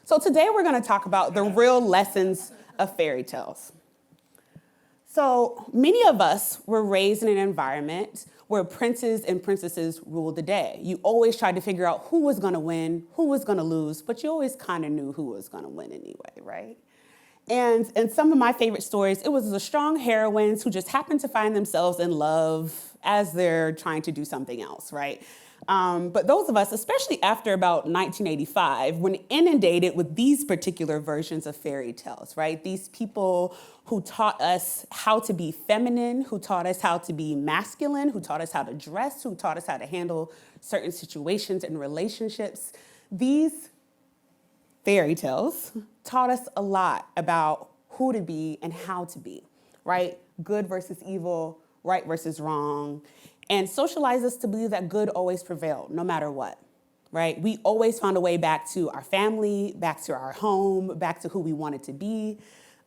So today we're going to talk about the real lessons of fairy tales. So many of us were raised in an environment where princes and princesses ruled the day. You always tried to figure out who was going to win, who was going to lose, but you always kind of knew who was going to win anyway, right? And in some of my favorite stories, it was the strong heroines who just happened to find themselves in love as they're trying to do something else, right? But those of us, especially after about 1985, when inundated with these particular versions of fairy tales, right? These people who taught us how to be feminine, who taught us how to be masculine, who taught us how to dress, who taught us how to handle certain situations and relationships. These fairy tales taught us a lot about who to be and how to be, right? Good versus evil, right versus wrong, and socialized us to believe that good always prevailed, no matter what, right? We always found a way back to our family, back to our home, back to who we wanted to be.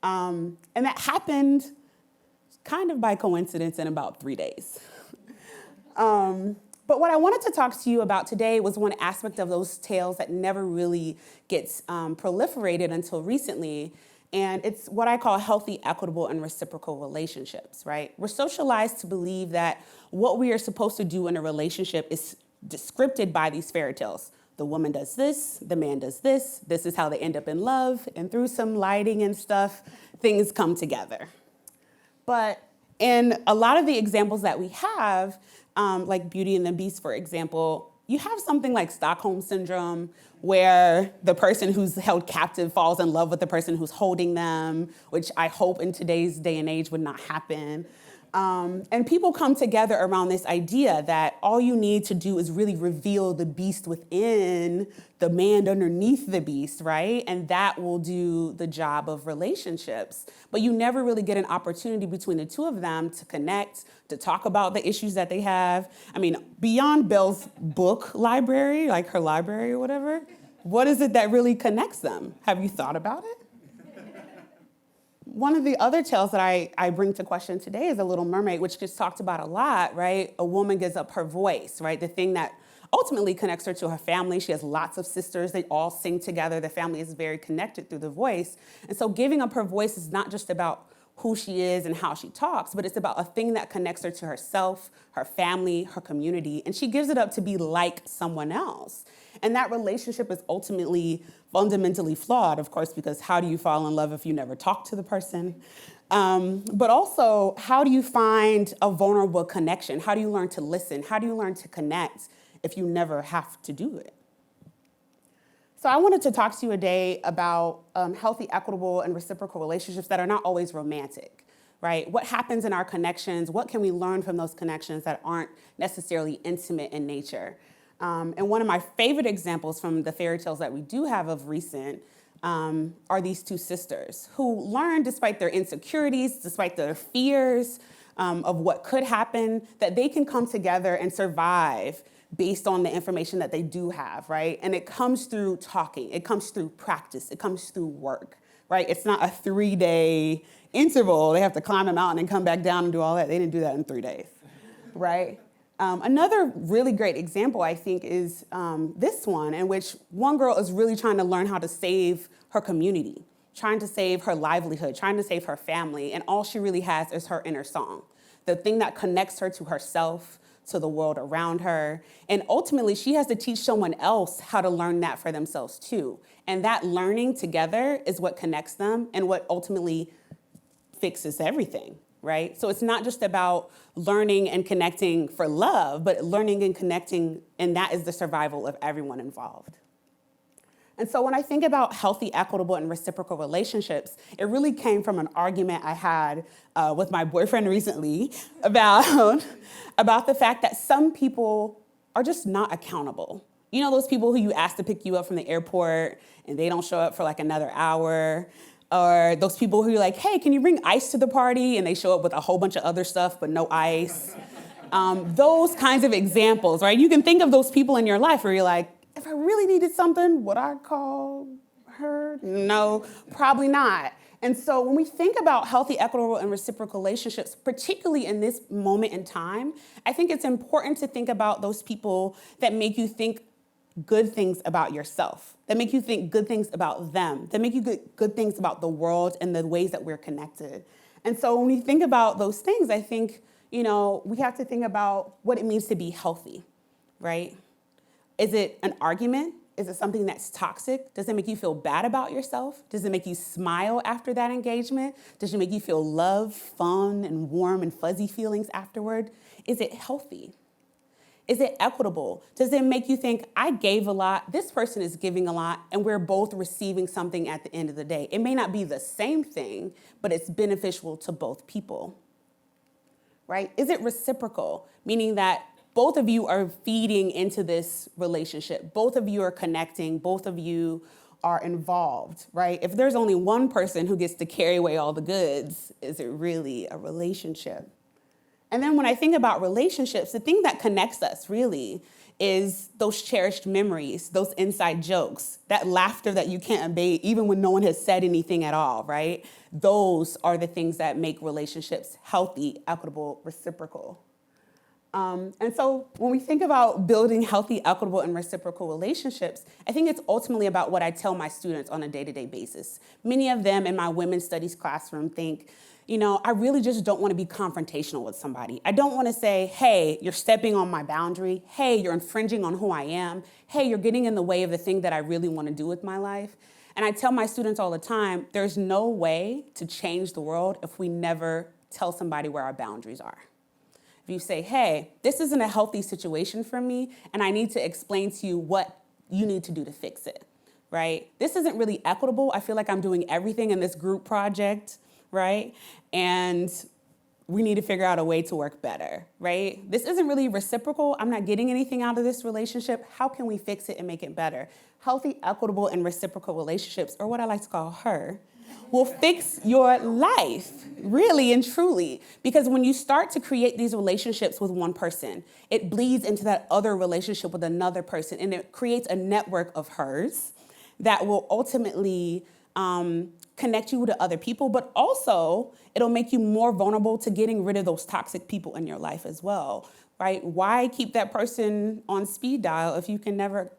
And that happened kind of by coincidence in about 3 days. But what I wanted to talk to you about today was one aspect of those tales that never really gets proliferated until recently, and it's what I call healthy, equitable, and reciprocal relationships, right? We're socialized to believe that what we are supposed to do in a relationship is scripted by these fairy tales. The woman does this, the man does this is how they end up in love, and through some lighting and stuff, things come together. But in a lot of the examples that we have, like Beauty and the Beast, for example, you have something like Stockholm Syndrome, where the person who's held captive falls in love with the person who's holding them, which I hope in today's day and age would not happen. And people come together around this idea that all you need to do is really reveal the beast within the man underneath the beast, right? And that will do the job of relationships. But you never really get an opportunity between the two of them to connect, to talk about the issues that they have. I mean, beyond Belle's book library, like her library or whatever, what is it that really connects them? Have you thought about it? One of the other tales that I bring to question today is The Little Mermaid, which gets talked about a lot, right? A woman gives up her voice, right? The thing that ultimately connects her to her family. She has lots of sisters. They all sing together. The family is very connected through the voice. And so giving up her voice is not just about who she is and how she talks, but it's about a thing that connects her to herself, her family, her community. And she gives it up to be like someone else. And that relationship is ultimately fundamentally flawed, of course, because how do you fall in love if you never talk to the person? But also, how do you find a vulnerable connection? How do you learn to listen? How do you learn to connect if you never have to do it? So I wanted to talk to you today about healthy, equitable, and reciprocal relationships that are not always romantic, right? What happens in our connections? What can we learn from those connections that aren't necessarily intimate in nature? And one of my favorite examples from the fairy tales that we do have of recent are these two sisters who learn, despite their insecurities, despite their fears of what could happen, that they can come together and survive based on the information that they do have, right? And it comes through talking, it comes through practice, it comes through work, right? It's not a 3-day interval. They have to climb a mountain and come back down and do all that. They didn't do that in 3 days, right? Another really great example, I think, is this one, in which one girl is really trying to learn how to save her community, trying to save her livelihood, trying to save her family, and all she really has is her inner song, the thing that connects her to herself, to the world around her. And ultimately, she has to teach someone else how to learn that for themselves too. And that learning together is what connects them and what ultimately fixes everything, right? So it's not just about learning and connecting for love, but learning and connecting, and that is the survival of everyone involved. And so when I think about healthy, equitable, and reciprocal relationships, it really came from an argument I had with my boyfriend recently about the fact that some people are just not accountable. You know those people who you ask to pick you up from the airport and they don't show up for like another hour? Or those people who are like, hey, can you bring ice to the party? And they show up with a whole bunch of other stuff, but no ice. Those kinds of examples, right? You can think of those people in your life where you're like, if I really needed something, would I call her? No, probably not. And so when we think about healthy, equitable, and reciprocal relationships, particularly in this moment in time, I think it's important to think about those people that make you think good things about yourself, that make you think good things about them, that make you good things about the world and the ways that we're connected. And so when we think about those things, I think, we have to think about what it means to be healthy, right? Is it an argument? Is it something that's toxic? Does it make you feel bad about yourself? Does it make you smile after that engagement? Does it make you feel love, fun, and warm and fuzzy feelings afterward? Is it healthy? Is it equitable? Does it make you think, I gave a lot, this person is giving a lot, and we're both receiving something at the end of the day? It may not be the same thing, but it's beneficial to both people, right? Is it reciprocal? Meaning that both of you are feeding into this relationship. Both of you are connecting. Both of you are involved, right? If there's only one person who gets to carry away all the goods, is it really a relationship? And then when I think about relationships, the thing that connects us really is those cherished memories, those inside jokes, that laughter that you can't abate even when no one has said anything at all, right? Those are the things that make relationships healthy, equitable, reciprocal. And so when we think about building healthy, equitable, and reciprocal relationships, I think it's ultimately about what I tell my students on a day-to-day basis. Many of them in my women's studies classroom think, I really just don't want to be confrontational with somebody. I don't want to say, hey, you're stepping on my boundary. Hey, you're infringing on who I am. Hey, you're getting in the way of the thing that I really want to do with my life. And I tell my students all the time, there's no way to change the world if we never tell somebody where our boundaries are. If you say, hey, this isn't a healthy situation for me, and I need to explain to you what you need to do to fix it, right? This isn't really equitable. I feel like I'm doing everything in this group project, right? And we need to figure out a way to work better, right? This isn't really reciprocal. I'm not getting anything out of this relationship. How can we fix it and make it better? Healthy, equitable, and reciprocal relationships, or what I like to call HER, will fix your life, really and truly. Because when you start to create these relationships with one person, it bleeds into that other relationship with another person, and it creates a network of HERs that will ultimately connect you to other people, but also it'll make you more vulnerable to getting rid of those toxic people in your life as well, right? Why keep that person on speed dial if you can never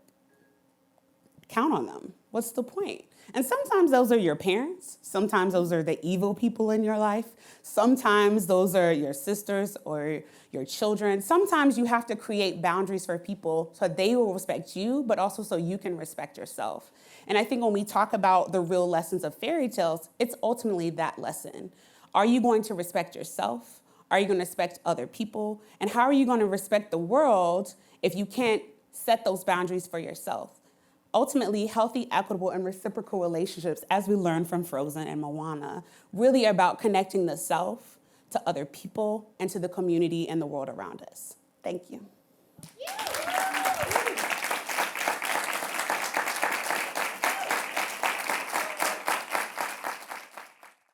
count on them? What's the point? And sometimes those are your parents. Sometimes those are the evil people in your life. Sometimes those are your sisters or your children. Sometimes you have to create boundaries for people so they will respect you, but also so you can respect yourself. And I think when we talk about the real lessons of fairy tales, it's ultimately that lesson. Are you going to respect yourself? Are you going to respect other people? And how are you going to respect the world if you can't set those boundaries for yourself? Ultimately, healthy, equitable, and reciprocal relationships, as we learned from Frozen and Moana, really are about connecting the self to other people and to the community and the world around us. Thank you.